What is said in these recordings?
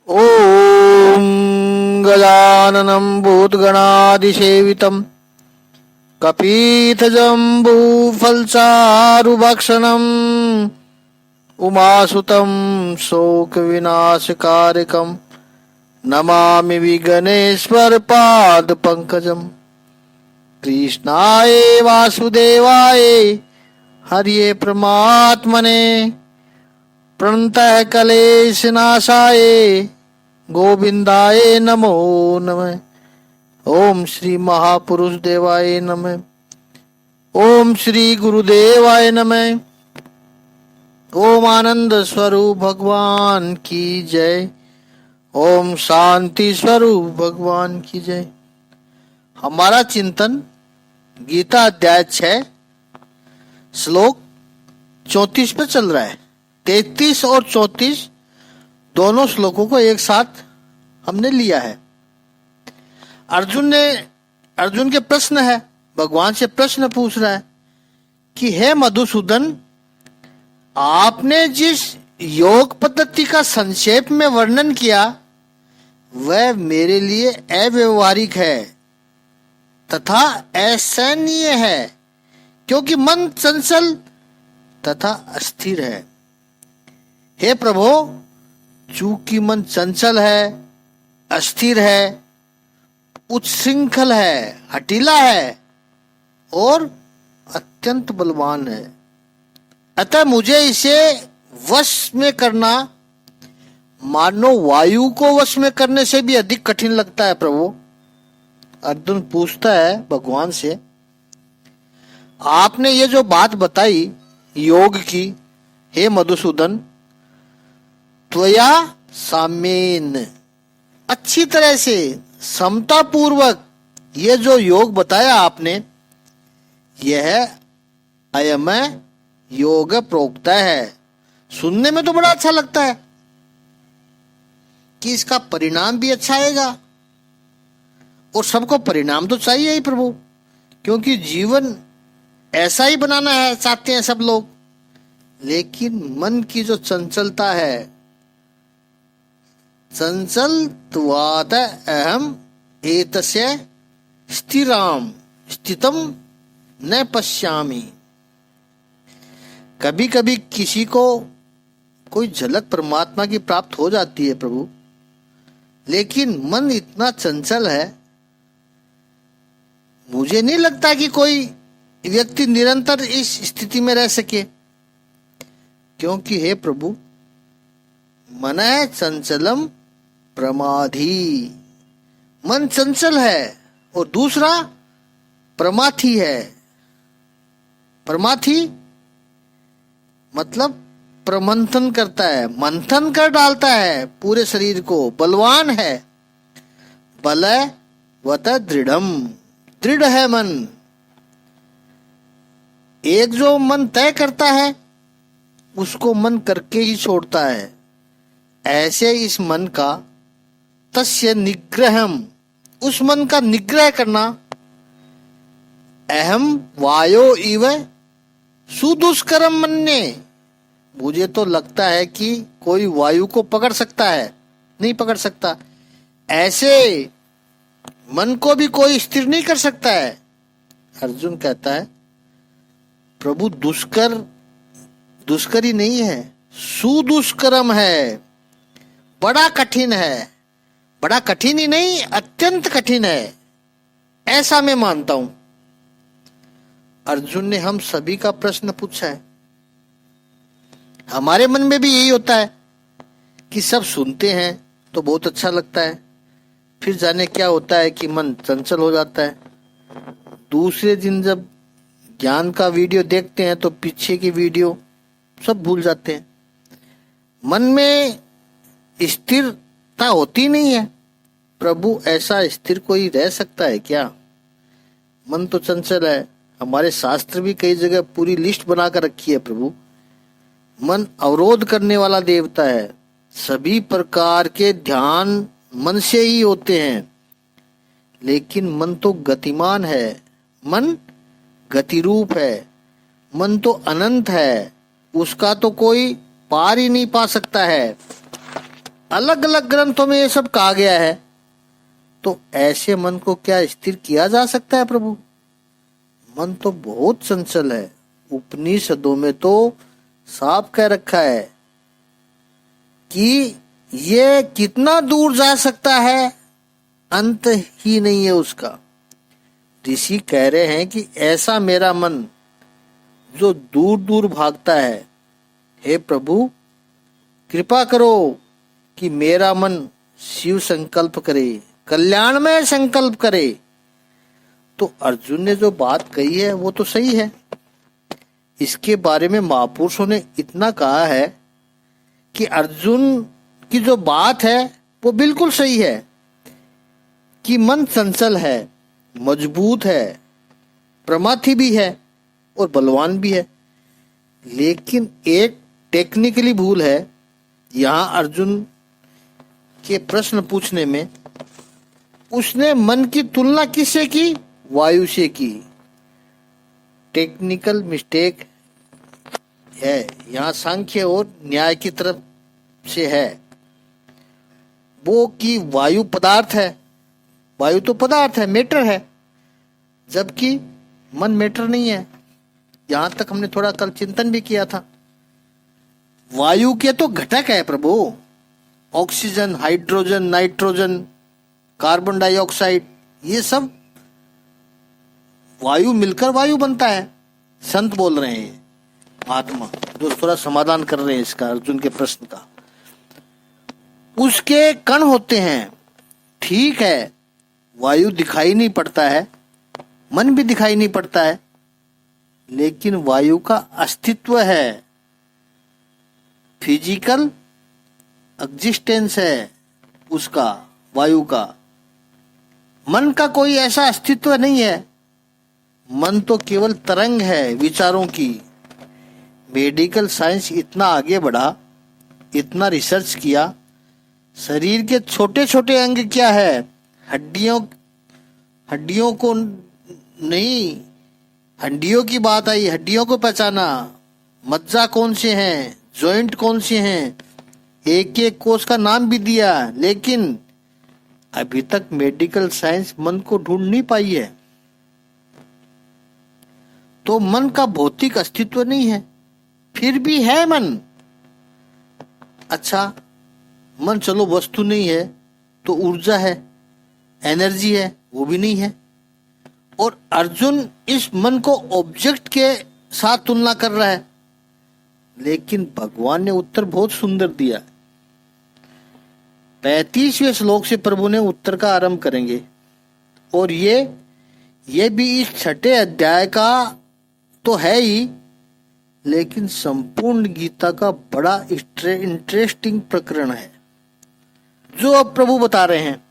ॐ गजाननं भूतगणादिसेवितं कपीतजम्बूफलचारुभक्षणम् उमासुतं शोकविनाशकारकं नमामि विघ्नेश्वरपादपङ्कजम्। कृष्णाय वासुदेवाय हरिये परमात्मने प्रणतः क्लेशनाशाय गोविंदाय नमो नमः। ओम श्री महापुरुष देवाय नमः। ओम श्री गुरुदेवाय नमः। ओम आनंद स्वरूप भगवान की जय। ओम शांति स्वरूप भगवान की जय। हमारा चिंतन गीता अध्याय 6 श्लोक 34 पे चल रहा है। 33 और 34 दोनों श्लोकों को एक साथ हमने लिया है। अर्जुन के प्रश्न है, भगवान से प्रश्न पूछ रहा है कि हे मधुसूदन, आपने जिस योग पद्धति का संक्षेप में वर्णन किया वह मेरे लिए अव्यवहारिक है तथा असहनीय है, क्योंकि मन चंचल तथा अस्थिर है। हे प्रभु, चूंकि मन चंचल है, अस्थिर है, उच्छृंखल है, हठीला है और अत्यंत बलवान है, अतः मुझे इसे वश में करना मानो वायु को वश में करने से भी अधिक कठिन लगता है। प्रभु, अर्जुन पूछता है भगवान से, आपने ये जो बात बताई योग की, हे मधुसूदन, त्वया साम्येन, अच्छी तरह से समता पूर्वक ये जो योग बताया आपने, यह अयम योग प्रोक्त है। सुनने में तो बड़ा अच्छा लगता है कि इसका परिणाम भी अच्छा आएगा, और सबको परिणाम तो चाहिए ही प्रभु, क्योंकि जीवन ऐसा ही बनाना है, चाहते हैं सब लोग। लेकिन मन की जो चंचलता है, चंचलत्वात् अहम एतस्य स्थिराम स्थितम न पश्यामि। कभी कभी किसी को कोई झलक परमात्मा की प्राप्त हो जाती है प्रभु, लेकिन मन इतना चंचल है, मुझे नहीं लगता कि कोई व्यक्ति निरंतर इस स्थिति में रह सके। क्योंकि हे प्रभु, मनः चंचलम प्रमाधी, मन चंचल है, और दूसरा प्रमाथी है। प्रमाथी मतलब प्रमंथन करता है, मंथन कर डालता है पूरे शरीर को, बलवान है। बलवत दृढ़म, दृढ़ है मन। एक जो मन तय करता है उसको मन करके ही छोड़ता है। ऐसे इस मन का तस्य निग्रहम, उस मन का निग्रह करना, अहम वायो इव सुदुष्करम मन्ये, मुझे तो लगता है कि कोई वायु को पकड़ सकता है, नहीं पकड़ सकता। ऐसे मन को भी कोई स्थिर नहीं कर सकता है। अर्जुन कहता है, प्रभु दुष्कर ही नहीं है, सुदुष्करम है, बड़ा कठिन है। बड़ा कठिन ही नहीं, अत्यंत कठिन है, ऐसा मैं मानता हूं। अर्जुन ने हम सभी का प्रश्न पूछा है। हमारे मन में भी यही होता है कि सब सुनते हैं तो बहुत अच्छा लगता है, फिर जाने क्या होता है कि मन चंचल हो जाता है। दूसरे दिन जब ज्ञान का वीडियो देखते हैं तो पीछे की वीडियो सब भूल जाते हैं। मन में स्थिरता होती नहीं है। प्रभु, ऐसा स्थिर कोई रह सकता है क्या? मन तो चंचल है। हमारे शास्त्र भी कई जगह पूरी लिस्ट बनाकर रखी है प्रभु। मन अवरोध करने वाला देवता है। सभी प्रकार के ध्यान मन से ही होते हैं, लेकिन मन तो गतिमान है, मन गतिरूप है, मन तो अनंत है, उसका तो कोई पार ही नहीं पा सकता है। अलग अलग ग्रंथों में ये सब कहा गया है, तो ऐसे मन को क्या स्थिर किया जा सकता है प्रभु? मन तो बहुत चंचल है। उपनिषदों में तो साफ कह रखा है कि ये कितना दूर जा सकता है, अंत ही नहीं है उसका। ऋषि कह रहे हैं कि ऐसा मेरा मन जो दूर दूर भागता है, हे प्रभु कृपा करो कि मेरा मन शिव संकल्प करे, कल्याणमय संकल्प करे। तो अर्जुन ने जो बात कही है वो तो सही है। इसके बारे में महापुरुषों ने इतना कहा है कि अर्जुन की जो बात है वो बिल्कुल सही है कि मन चंचल है, मजबूत है, प्रमाथी भी है और बलवान भी है। लेकिन एक टेक्निकली भूल है यहाँ अर्जुन के प्रश्न पूछने में। उसने मन की तुलना किससे की? वायु से की। टेक्निकल मिस्टेक है यहाँ, सांख्य और न्याय की तरफ से है वो कि वायु पदार्थ है, वायु तो पदार्थ है, मैटर है, जबकि मन मैटर नहीं है। यहां तक हमने थोड़ा कल चिंतन भी किया था। वायु के तो घटक है प्रभु, oxygen, hydrogen, nitrogen, carbon dioxide, ये सब वायु मिलकर वायु बनता है। संत बोल रहे हैं, महात्मा जो थोड़ा समाधान कर रहे हैं इसका, अर्जुन के प्रश्न का। उसके कण होते हैं, ठीक है, वायु दिखाई नहीं पड़ता है, मन भी दिखाई नहीं पड़ता है, लेकिन वायु का अस्तित्व है, फिजिकल एग्जिस्टेंस है उसका, वायु का। मन का कोई ऐसा अस्तित्व नहीं है। मन तो केवल तरंग है विचारों की। मेडिकल साइंस इतना आगे बढ़ा, इतना रिसर्च किया, शरीर के छोटे छोटे अंग क्या है, हड्डियों को नहीं, हड्डियों की बात आई, हड्डियों को पहचाना, मज्जा कौन से हैं, जॉइंट कौन से हैं, एक एक कोष का नाम भी दिया। लेकिन अभी तक मेडिकल साइंस मन को ढूंढ नहीं पाई है। तो मन का भौतिक अस्तित्व नहीं है, फिर भी है मन। अच्छा, मन चलो वस्तु नहीं है तो ऊर्जा है, एनर्जी है, वो भी नहीं है। और अर्जुन इस मन को ऑब्जेक्ट के साथ तुलना कर रहा है। लेकिन भगवान ने उत्तर बहुत सुंदर दिया। 35वें श्लोक से प्रभु ने उत्तर का आरंभ करेंगे, और ये भी इस छठे अध्याय का तो है ही, लेकिन संपूर्ण गीता का बड़ा इंटरेस्टिंग प्रकरण है जो अब प्रभु बता रहे हैं।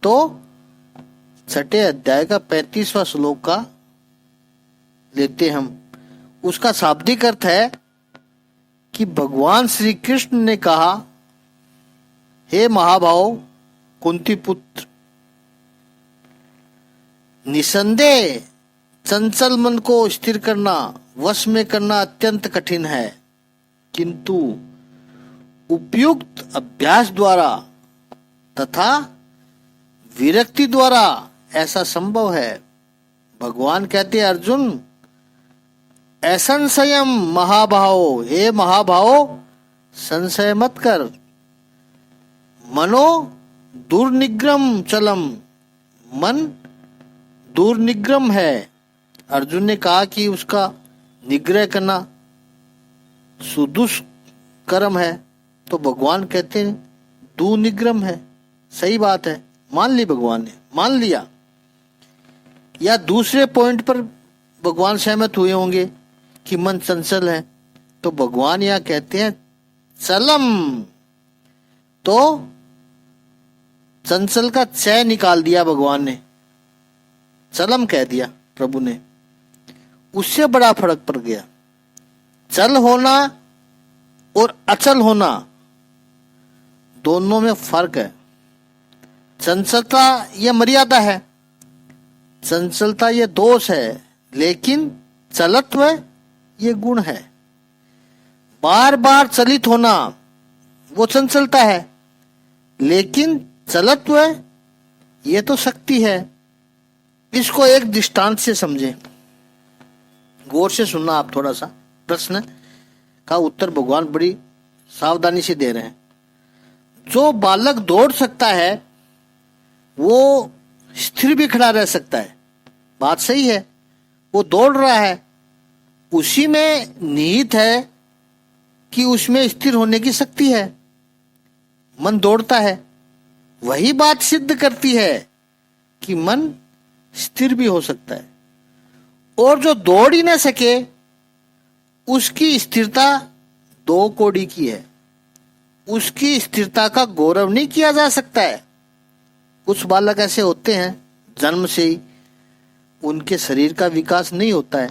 तो छठे अध्याय का 35वां श्लोक का लेते हम। उसका शाब्दिक अर्थ है कि भगवान श्री कृष्ण ने कहा, हे महाभाव कुंती पुत्र, निसंदेह चंचल मन को स्थिर करना, वश में करना अत्यंत कठिन है, किंतु उपयुक्त अभ्यास द्वारा तथा विरक्ति द्वारा ऐसा संभव है। भगवान कहते हैं, अर्जुन असंशयम महाभाव, हे महाभाव संशय मत कर, मनो दुर्निग्रम चलम, मन दुर्निग्रम है। अर्जुन ने कहा कि उसका निग्रह करना सुदुष्कर्म है, तो भगवान कहते हैं दुनिग्रम है। सही बात है, मान ली, भगवान ने मान लिया। या दूसरे पॉइंट पर भगवान सहमत हुए होंगे कि मन चंचल है, तो भगवान यहाँ कहते हैं चलम, तो चंचल का चय निकाल दिया भगवान ने, चलम कह दिया प्रभु ने। उससे बड़ा फर्क पड़ गया। चल होना और अचल होना दोनों में फर्क है। चंचलता यह मर्यादा है, चंचलता यह दोष है, लेकिन चलत्व ये गुण है। बार बार चलित होना वो चंचलता है, लेकिन चलत्व ये तो शक्ति है। इसको एक दृष्टांत से समझें, गौर से सुनना आप। थोड़ा सा प्रश्न का उत्तर भगवान बड़ी सावधानी से दे रहे हैं। जो बालक दौड़ सकता है वो स्थिर भी खड़ा रह सकता है, बात सही है। वो दौड़ रहा है, उसी में निहित है कि उसमें स्थिर होने की शक्ति है। मन दौड़ता है, वही बात सिद्ध करती है कि मन स्थिर भी हो सकता है। और जो दौड़ ही न सके उसकी स्थिरता दो कौड़ी की है, उसकी स्थिरता का गौरव नहीं किया जा सकता है। कुछ बालक ऐसे होते हैं जन्म से ही उनके शरीर का विकास नहीं होता है,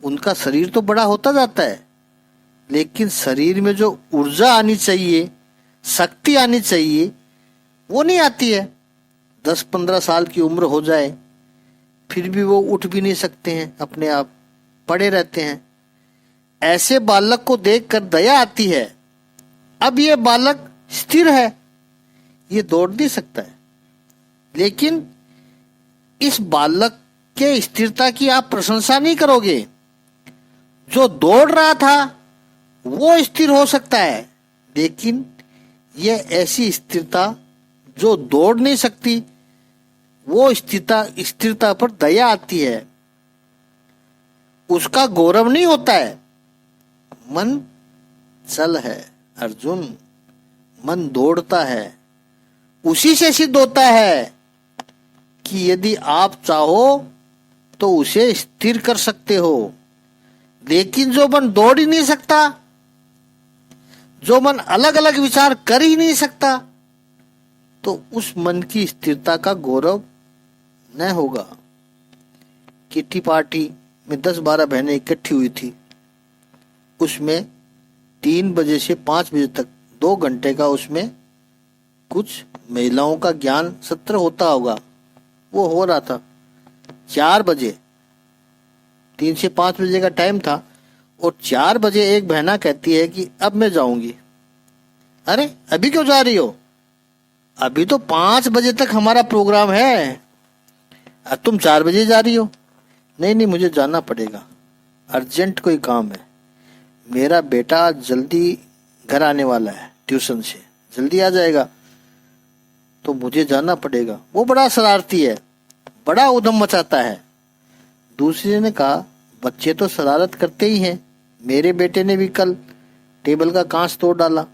उनका शरीर तो बड़ा होता जाता है, लेकिन शरीर में जो ऊर्जा आनी चाहिए, शक्ति आनी चाहिए, वो नहीं आती है। 10-15 साल की उम्र हो जाए फिर भी वो उठ भी नहीं सकते हैं, अपने आप पड़े रहते हैं। ऐसे बालक को देखकर दया आती है। अब ये बालक स्थिर है, ये दौड़ नहीं सकता है, लेकिन इस बालक के स्थिरता की आप प्रशंसा नहीं करोगे। जो दौड़ रहा था वो स्थिर हो सकता है, लेकिन ये ऐसी स्थिरता जो दौड़ नहीं सकती, वो स्थिरता पर दया आती है, उसका गौरव नहीं होता है। मन चल है अर्जुन, मन दौड़ता है। उसी से सिद्ध होता है कि यदि आप चाहो तो उसे स्थिर कर सकते हो। लेकिन जो मन दौड़ ही नहीं सकता, जो मन अलग अलग विचार कर ही नहीं सकता, तो उस मन की स्थिरता का गौरव न होगा। किट्टी पार्टी में 10-12 बहनें इकट्ठी हुई थी। उसमें 3 बजे से 5 बजे तक 2 घंटे का उसमें कुछ महिलाओं का ज्ञान सत्र होता होगा, वो हो रहा था। 4 बजे, 3 से 5 बजे का टाइम था, और 4 बजे एक बहना कहती है कि अब मैं जाऊंगी। अरे अभी क्यों जा रही हो? अभी तो 5 बजे तक हमारा प्रोग्राम है, अब तुम 4 बजे जा रही हो? नहीं नहीं, मुझे जाना पड़ेगा, अर्जेंट कोई काम है। मेरा बेटा जल्दी घर आने वाला है, ट्यूशन से जल्दी आ जाएगा, तो मुझे जाना पड़ेगा। वो बड़ा शरारती है, बड़ा उधम मचाता है। दूसरे ने कहा बच्चे तो शरारत करते ही हैं, मेरे बेटे ने भी कल टेबल का कांच तोड़ डाला।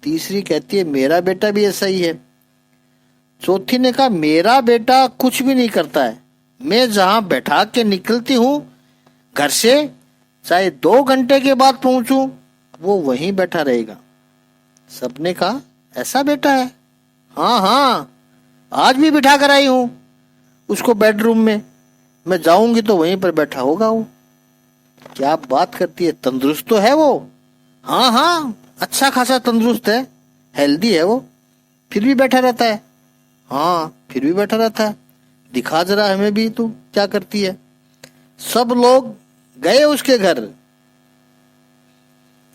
तीसरी कहती है मेरा बेटा भी ऐसा ही है। चौथी ने कहा मेरा बेटा कुछ भी नहीं करता है, मैं जहां बैठा के निकलती हूं घर से, चाहे 2 घंटे के बाद पहुंचूं, वो वहीं बैठा रहेगा। सबने कहा ऐसा बेटा है? हाँ हाँ, आज भी बिठा कर आई हूं उसको बेडरूम में, मैं जाऊंगी तो वहीं पर बैठा होगा वो। क्या बात करती है, तंदुरुस्त तो है वो? हाँ हाँ, अच्छा खासा तंदुरुस्त है, हेल्दी है वो, फिर भी बैठा रहता है। हाँ, फिर भी बैठा रहता है, दिखा जरा हमें भी तू क्या करती है। सब लोग गए उसके घर।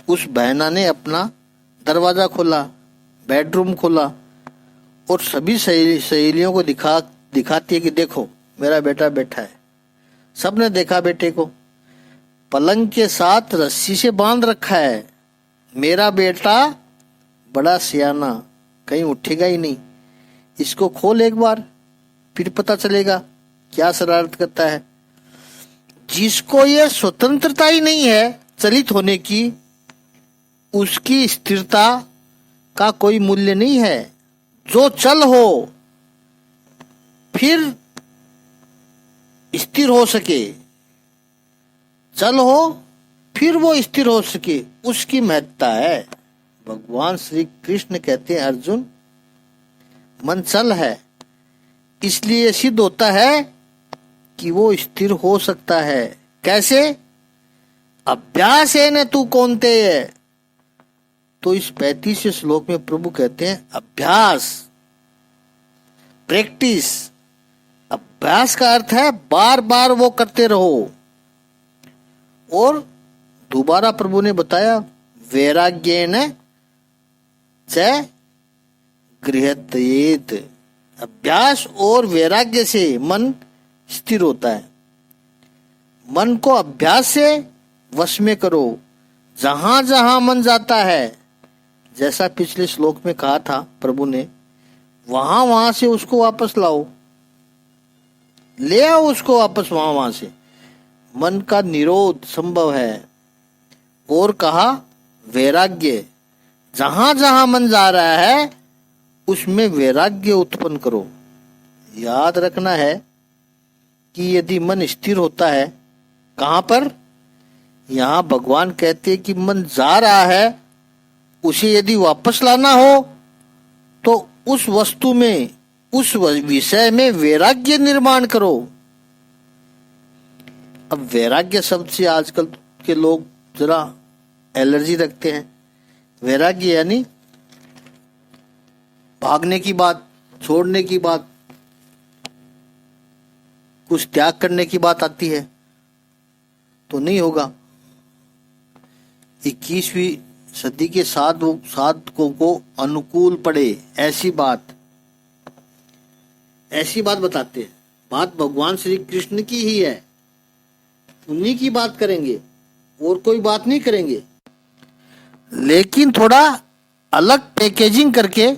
उस बहना ने अपना दरवाजा खोला, बेडरूम खोला, और सभी सहेलियों को दिखाती है कि देखो मेरा बेटा बैठा है। सबने देखा बेटे को, पलंग के साथ रस्सी से बांध रखा है। मेरा बेटा बड़ा सियाना, कहीं उठेगा ही नहीं, इसको खोल एक बार, फिर पता चलेगा क्या शरारत करता है। जिसको ये स्वतंत्रता ही नहीं है चलित होने की, उसकी स्थिरता का कोई मूल्य नहीं है। जो चल हो फिर स्थिर हो सके, चल हो फिर वो स्थिर हो सके, उसकी महत्ता है। भगवान श्री कृष्ण कहते हैं अर्जुन, मन चल है, इसलिए सिद्ध होता है कि वो स्थिर हो सकता है। कैसे? अभ्यास है न तू कौनते है। तो इस 35वें श्लोक में प्रभु कहते हैं अभ्यास, प्रैक्टिस। अभ्यास का अर्थ है बार बार वो करते रहो। और दोबारा प्रभु ने बताया वैराग्येन च गृह्यतेत। अभ्यास और वैराग्य से मन स्थिर होता है। मन को अभ्यास से वश में करो। जहां जहां मन जाता है, जैसा पिछले श्लोक में कहा था प्रभु ने, वहां वहां से उसको वापस लाओ, ले आओ उसको वापस वहां वहां से। मन का निरोध संभव है। और कहा वैराग्य, जहां जहां मन जा रहा है उसमें वैराग्य उत्पन्न करो। याद रखना है कि यदि मन स्थिर होता है, कहां पर? यहां भगवान कहते हैं कि मन जा रहा है, उसे यदि वापस लाना हो तो उस वस्तु में, उस विषय में वैराग्य निर्माण करो। अब वैराग्य शब्द से आजकल के लोग जरा एलर्जी रखते हैं। वैराग्य यानी भागने की बात, छोड़ने की बात, कुछ त्याग करने की बात आती है तो नहीं होगा। 21वीं सदी के साधकों को अनुकूल पड़े ऐसी बात बताते हैं। बात भगवान श्री कृष्ण की ही है, उन्हीं की बात करेंगे और कोई बात नहीं करेंगे, लेकिन थोड़ा अलग पैकेजिंग करके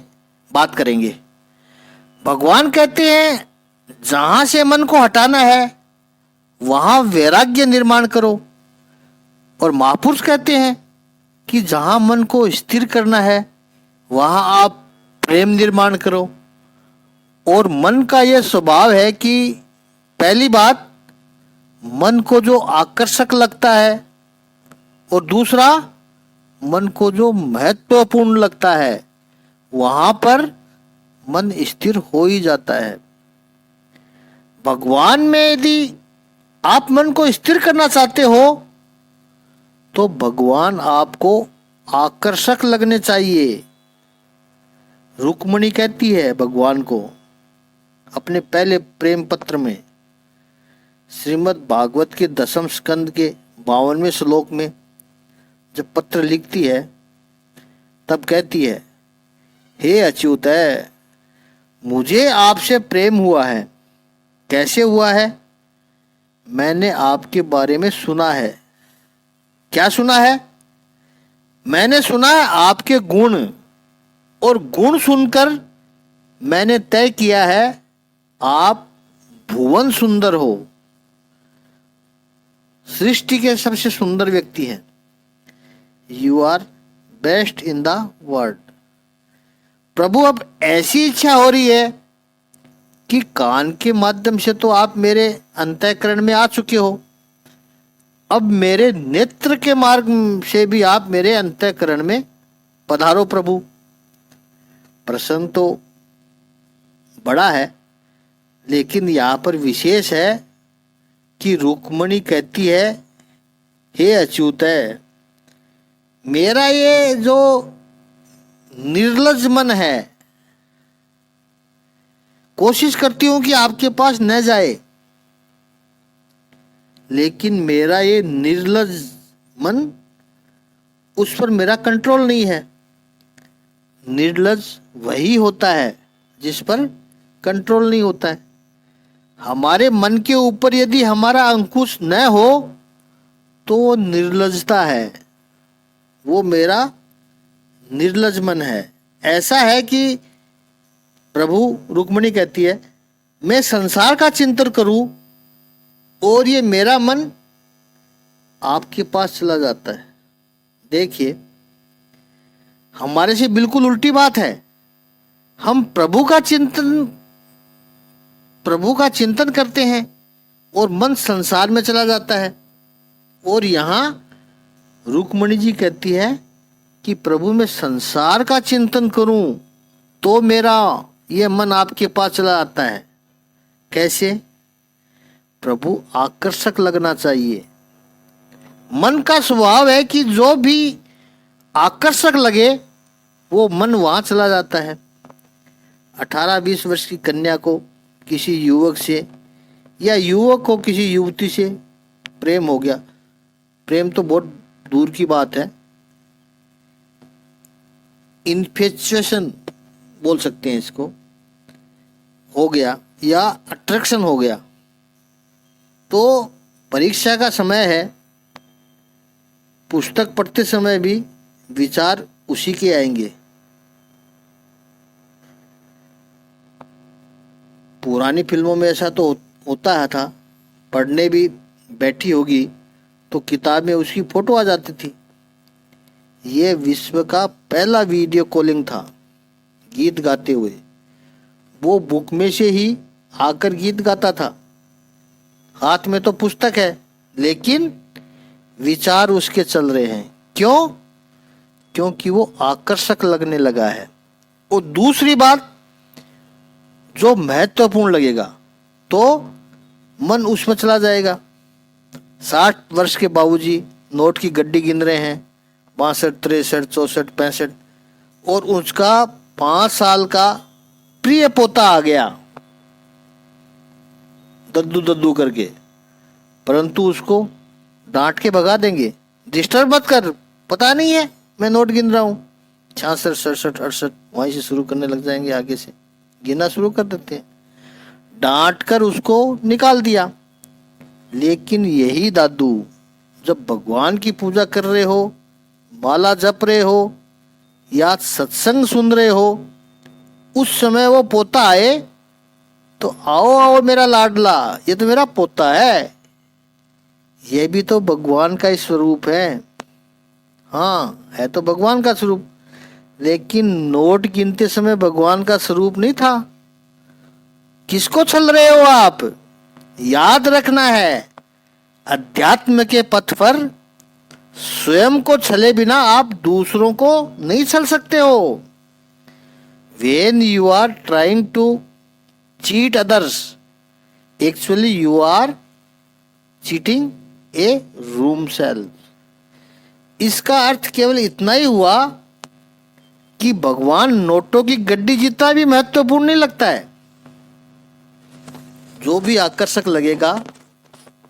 बात करेंगे। भगवान कहते हैं जहां से मन को हटाना है वहां वैराग्य निर्माण करो, और महापुरुष कहते हैं कि जहां मन को स्थिर करना है वहां आप प्रेम निर्माण करो। और मन का यह स्वभाव है कि पहली बात, मन को जो आकर्षक लगता है, और दूसरा मन को जो महत्वपूर्ण लगता है वहां पर मन स्थिर हो ही जाता है। भगवान में यदि आप मन को स्थिर करना चाहते हो तो भगवान आपको आकर्षक लगने चाहिए। रुक्मिणी कहती है भगवान को अपने पहले प्रेम पत्र में, श्रीमद् भागवत के 10वें स्कंद के 52वें श्लोक में जब पत्र लिखती है तब कहती है, हे अच्युत, मुझे आपसे प्रेम हुआ है। कैसे हुआ है? मैंने आपके बारे में सुना है। क्या सुना है? मैंने सुना है आपके गुण, और गुण सुनकर मैंने तय किया है आप भुवन सुंदर हो, सृष्टि के सबसे सुंदर व्यक्ति हैं। You are best in the world. प्रभु, अब ऐसी इच्छा हो रही है कि कान के माध्यम से तो आप मेरे अंतःकरण में आ चुके हो, अब मेरे नेत्र के मार्ग से भी आप मेरे अंतःकरण में पधारो प्रभु। प्रसंग तो बड़ा है, लेकिन यहाँ पर विशेष है कि रुक्मिणी कहती है, हे अच्युत, मेरा ये जो निर्लज मन है, कोशिश करती हूं कि आपके पास न जाए, लेकिन मेरा ये निर्लज मन, उस पर मेरा कंट्रोल नहीं है। निर्लज वही होता है जिस पर कंट्रोल नहीं होता है। हमारे मन के ऊपर यदि हमारा अंकुश न हो तो वो निर्लजता है, वो मेरा निर्लज मन है। ऐसा है कि प्रभु, रुक्मिणी कहती है, मैं संसार का चिंतन करूं और ये मेरा मन आपके पास चला जाता है। देखिए, हमारे से बिल्कुल उल्टी बात है। हम प्रभु का चिंतन करते हैं और मन संसार में चला जाता है। और यहाँ रुक्मिणी जी कहती है कि प्रभु, मैं संसार का चिंतन करूं तो मेरा ये मन आपके पास चला आता है। कैसे? प्रभु, आकर्षक लगना चाहिए। मन का स्वभाव है कि जो भी आकर्षक लगे वो मन वहां चला जाता है। 18-20 वर्ष की कन्या को किसी युवक से, या युवक को किसी युवती से प्रेम हो गया, प्रेम तो बहुत दूर की बात है, इन्फेचुएशन बोल सकते हैं इसको, हो गया या अट्रैक्शन हो गया, तो परीक्षा का समय है, पुस्तक पढ़ते समय भी विचार उसी के आएंगे। पुरानी फिल्मों में ऐसा तो होता है था, पढ़ने भी बैठी होगी तो किताब में उसकी फोटो आ जाती थी। ये विश्व का पहला वीडियो कॉलिंग था, गीत गाते हुए। वो बुक में से ही आकर गीत गाता था। हाथ में तो पुस्तक है लेकिन विचार उसके चल रहे हैं। क्यों? क्योंकि वो आकर्षक लगने लगा है। और दूसरी बात, जो महत्वपूर्ण लगेगा तो मन उसमें चला जाएगा। 60 वर्ष के बाबूजी नोट की गड्डी गिन रहे हैं, 62, 63, 64, 65, और उसका 5 साल का प्रिय पोता आ गया दद्दू दद्दू करके, परंतु उसको डांट के भगा देंगे, डिस्टर्ब मत कर, पता नहीं है मैं नोट गिन रहा हूँ। 66, 67, 68 वहीं से शुरू करने लग जाएंगे, आगे से गिनना शुरू कर देते हैं। डांट कर उसको निकाल दिया। लेकिन यही दादू जब भगवान की पूजा कर रहे हो, माला जप रहे हो या सत्संग सुन रहे हो, उस समय वो पोता आए तो आओ आओ मेरा लाडला, ये तो मेरा पोता है, ये भी तो भगवान का ही स्वरूप है। हाँ, है तो भगवान का स्वरूप, लेकिन नोट गिनते समय भगवान का स्वरूप नहीं था। किसको छल रहे हो आप? याद रखना है, अध्यात्म के पथ पर स्वयं को छले बिना आप दूसरों को नहीं छल सकते हो। When you are trying to cheat others, actually you are cheating a room self. इसका अर्थ केवल इतना ही हुआ कि भगवान नोटों की गड्डी जितना भी महत्वपूर्ण नहीं लगता है। जो भी आकर्षक लगेगा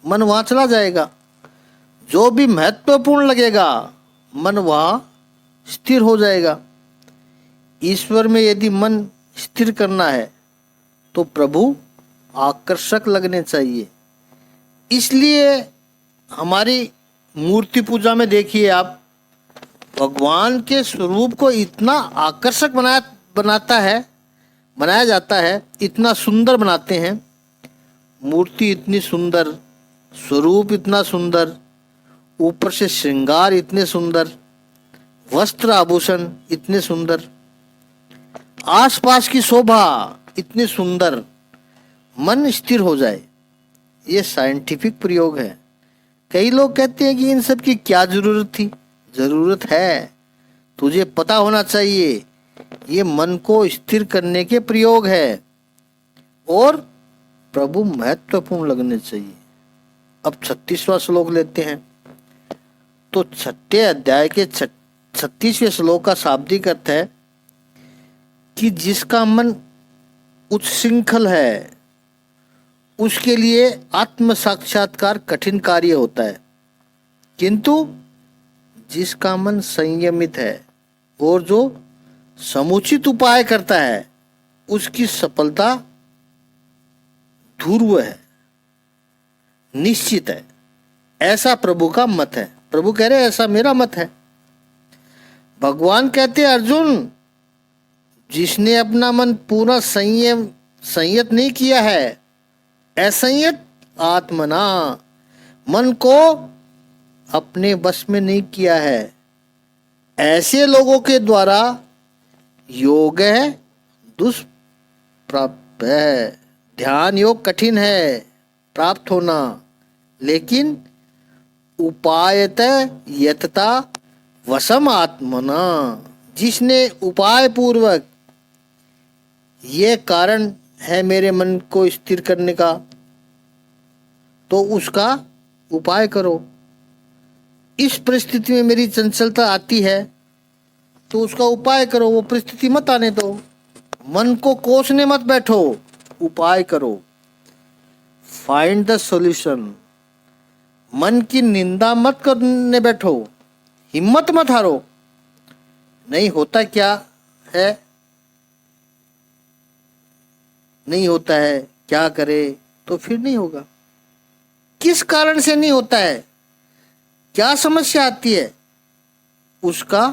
मन वहां चला जाएगा, जो भी महत्वपूर्ण लगेगा मन वहां स्थिर हो जाएगा। ईश्वर में यदि मन स्थिर करना है तो प्रभु आकर्षक लगने चाहिए। इसलिए हमारी मूर्ति पूजा में देखिए आप, भगवान के स्वरूप को इतना आकर्षक बनाया जाता है, इतना सुंदर बनाते हैं। मूर्ति इतनी सुंदर, स्वरूप इतना सुंदर, ऊपर से श्रृंगार इतने सुंदर, वस्त्र आभूषण इतने सुंदर, आसपास की शोभा इतनी सुंदर, मन स्थिर हो जाए। ये साइंटिफिक प्रयोग है। कई लोग कहते हैं कि इन सब की क्या जरूरत थी। जरूरत है, तुझे पता होना चाहिए, ये मन को स्थिर करने के प्रयोग है और प्रभु महत्वपूर्ण लगने चाहिए। अब 36वां श्लोक लेते हैं। तो 6ठे अध्याय के 36वें श्लोक का शाब्दिक अर्थ है कि जिसका मन उच्छृंखल है उसके लिए आत्म साक्षात्कार कठिन कार्य होता है, किंतु जिसका मन संयमित है और जो समुचित उपाय करता है उसकी सफलता ध्रुव है, निश्चित है। ऐसा प्रभु का मत है। प्रभु कह रहे ऐसा मेरा मत है। भगवान कहते अर्जुन, जिसने अपना मन पूरा संयत नहीं किया है, असंयत आत्मना, मन को अपने वश में नहीं किया है, ऐसे लोगों के द्वारा योग है दुष्प्राप्य है। ध्यान योग कठिन है प्राप्त होना, लेकिन उपायत यतता वशम आत्मना, जिसने उपाय पूर्वक ये कारण है मेरे मन को स्थिर करने का, तो उसका उपाय करो। इस परिस्थिति में मेरी चंचलता आती है तो उसका उपाय करो, वो परिस्थिति मत आने दो। मन को कोसने मत बैठो, उपाय करो। Find the solution. मन की निंदा मत करने बैठो, हिम्मत मत हारो। नहीं होता क्या है नहीं होता है, क्या करे, तो फिर नहीं होगा। किस कारण से नहीं होता है, क्या समस्या आती है, उसका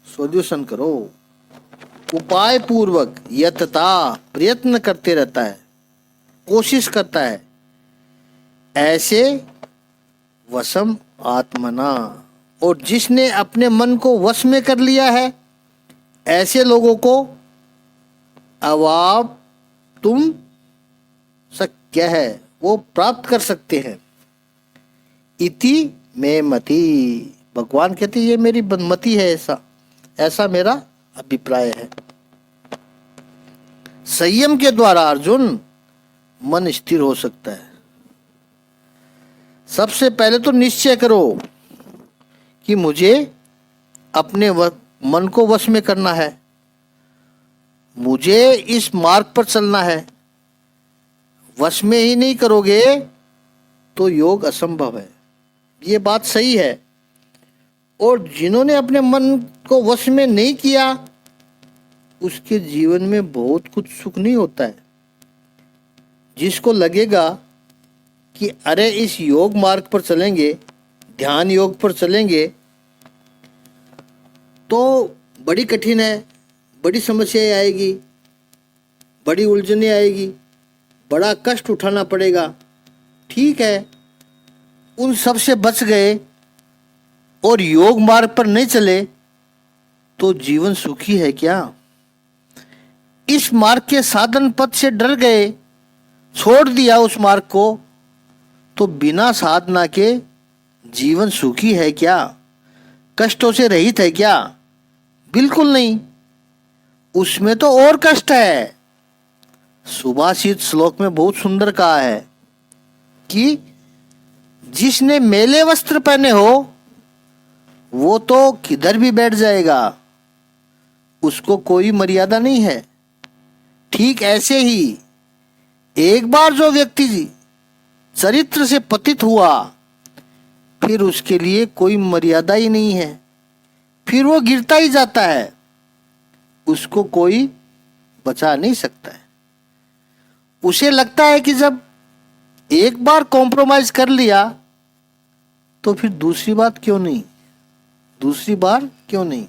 सॉल्यूशन करो। उपाय पूर्वक यतता प्रयत्न करते रहता है, कोशिश करता है। ऐसे वशम आत्मना, और जिसने अपने मन को वश में कर लिया है, ऐसे लोगों को अवाप तुम शक्य है, वो प्राप्त कर सकते हैं। इति में मति, भगवान कहते ये मेरी मति है, ऐसा ऐसा मेरा अभिप्राय है। संयम के द्वारा अर्जुन मन स्थिर हो सकता है। सबसे पहले तो निश्चय करो कि मुझे अपने मन को वश में करना है, मुझे इस मार्ग पर चलना है। वश में ही नहीं करोगे तो योग असंभव है, ये बात सही है। और जिन्होंने अपने मन को वश में नहीं किया, उसके जीवन में बहुत कुछ सुख नहीं होता है। जिसको लगेगा कि अरे इस योग मार्ग पर चलेंगे, ध्यान योग पर चलेंगे तो बड़ी कठिन है, बड़ी समस्याएं आएगी, बड़ी उलझनें आएगी, बड़ा कष्ट उठाना पड़ेगा। ठीक है, उन सब से बच गए और योग मार्ग पर नहीं चले तो जीवन सुखी है क्या? इस मार्ग के साधन पथ से डर गए, छोड़ दिया उस मार्ग को, तो बिना साधना के जीवन सुखी है क्या? कष्टों से रहित है क्या? बिल्कुल नहीं, उसमें तो और कष्ट है। सुभाषित श्लोक में बहुत सुंदर कहा है कि जिसने मेले वस्त्र पहने हो वो तो किधर भी बैठ जाएगा, उसको कोई मर्यादा नहीं है। ठीक ऐसे ही एक बार जो व्यक्ति चरित्र से पतित हुआ, फिर उसके लिए कोई मर्यादा ही नहीं है, फिर वो गिरता ही जाता है, उसको कोई बचा नहीं सकता है। उसे लगता है कि जब एक बार कॉम्प्रोमाइज कर लिया तो फिर दूसरी बार क्यों नहीं, दूसरी बार क्यों नहीं,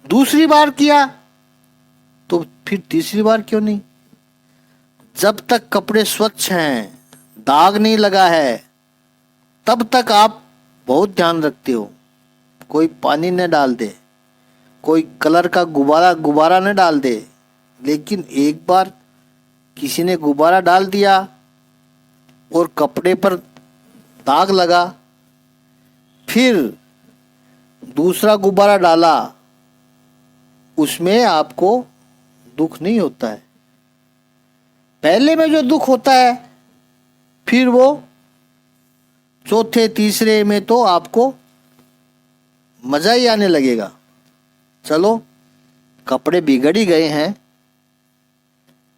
दूसरी बार किया तो फिर तीसरी बार क्यों नहीं। जब तक कपड़े स्वच्छ हैं, दाग नहीं लगा है, तब तक आप बहुत ध्यान रखते हो। कोई पानी न डाल दे, कोई कलर का गुब्बारा न डाल दे, लेकिन एक बार किसी ने गुब्बारा डाल दिया और कपड़े पर दाग लगा, फिर दूसरा गुब्बारा डाला, उसमें आपको दुख नहीं होता है। पहले में जो दुख होता है, फिर वो चौथे तीसरे में तो आपको मजा ही आने लगेगा। चलो कपड़े बिगड़ ही गए हैं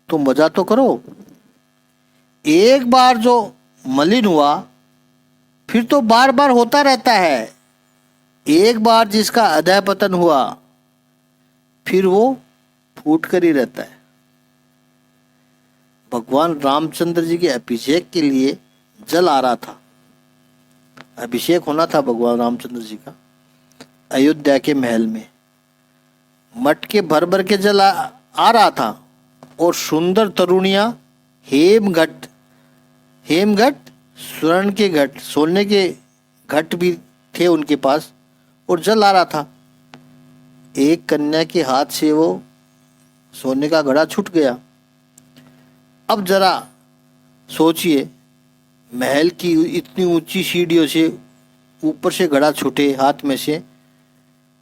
तो मजा तो करो। एक बार जो मलिन हुआ फिर तो बार बार होता रहता है। एक बार जिसका अधः पतन हुआ फिर वो फूट कर ही रहता है। भगवान रामचंद्र जी के अभिषेक के लिए जल आ रहा था, अभिषेक होना था भगवान रामचंद्र जी का अयोध्या के महल में। मटके भर भर के जल आ रहा था और सुंदर तरुणियां हेमघट स्वर्ण के घट, सोने के घट भी थे उनके पास और जल आ रहा था। एक कन्या के हाथ से वो सोने का घड़ा छूट गया। अब जरा सोचिए, महल की इतनी ऊंची सीढ़ियों से ऊपर से घड़ा छूटे हाथ में से,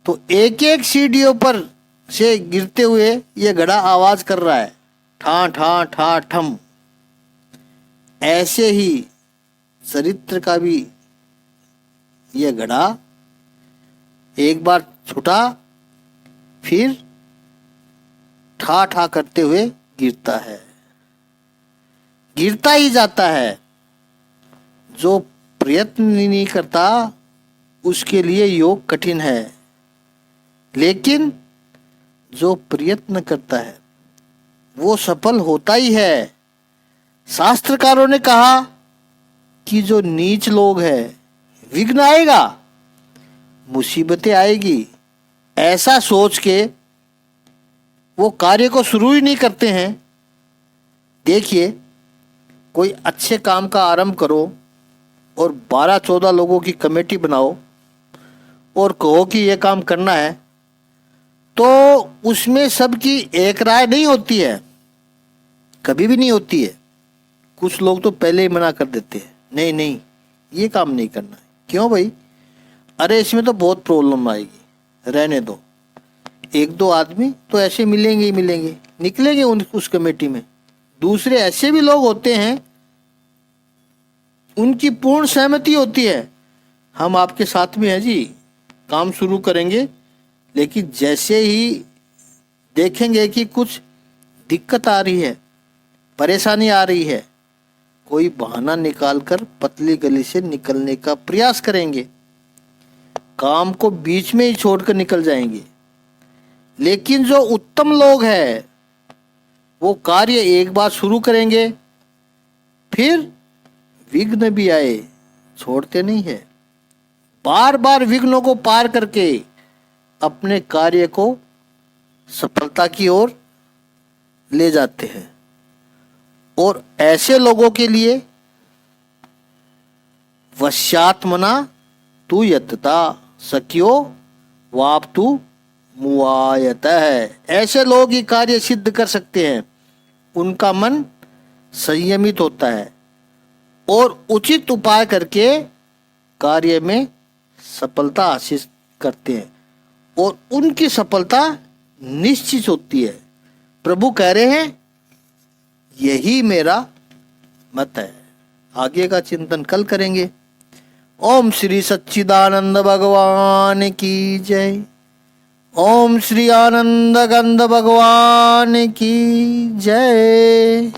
तो एक एक सीढ़ियों पर से गिरते हुए ये घड़ा आवाज कर रहा है, ठा ठा ठा ठम। ऐसे ही चरित्र का भी ये घड़ा एक बार छूटा, फिर ठा ठा करते हुए गिरता है, गिरता ही जाता है। जो प्रयत्न नहीं करता उसके लिए योग कठिन है, लेकिन जो प्रयत्न करता है वो सफल होता ही है। शास्त्रकारों ने कहा कि जो नीच लोग हैं, विघ्न आएगा, मुसीबतें आएगी, ऐसा सोच के वो कार्य को शुरू ही नहीं करते हैं। देखिए, कोई अच्छे काम का आरंभ करो और 12-14 लोगों की कमेटी बनाओ और कहो कि ये काम करना है, तो उसमें सबकी एक राय नहीं होती है, कभी भी नहीं होती है। कुछ लोग तो पहले ही मना कर देते हैं, नहीं नहीं ये काम नहीं करना है। क्यों भाई? अरे इसमें तो बहुत प्रॉब्लम आएगी, रहने दो। एक दो आदमी तो ऐसे मिलेंगे ही मिलेंगे, निकलेंगे उस कमेटी में। दूसरे ऐसे भी लोग होते हैं, उनकी पूर्ण सहमति होती है, हम आपके साथ में हैं जी, काम शुरू करेंगे। लेकिन जैसे ही देखेंगे कि कुछ दिक्कत आ रही है, परेशानी आ रही है, कोई बहाना निकालकर पतली गली से निकलने का प्रयास करेंगे, काम को बीच में ही छोड़कर निकल जाएंगे। लेकिन जो उत्तम लोग हैं, वो कार्य एक बार शुरू करेंगे, फिर विघ्न भी आए छोड़ते नहीं है, बार बार विघ्नों को पार करके अपने कार्य को सफलता की ओर ले जाते हैं। और ऐसे लोगों के लिए वश्यात्मना तू यतता सख्यो वाप तू मुआयत है। ऐसे लोग ही कार्य सिद्ध कर सकते हैं। उनका मन संयमित होता है और उचित उपाय करके कार्य में सफलता हासिल करते हैं और उनकी सफलता निश्चित होती है। प्रभु कह रहे हैं, यही मेरा मत है। आगे का चिंतन कल करेंगे। ओम श्री सच्चिदानंद भगवान की जय। ओम श्री आनंद गंध भगवान की जय।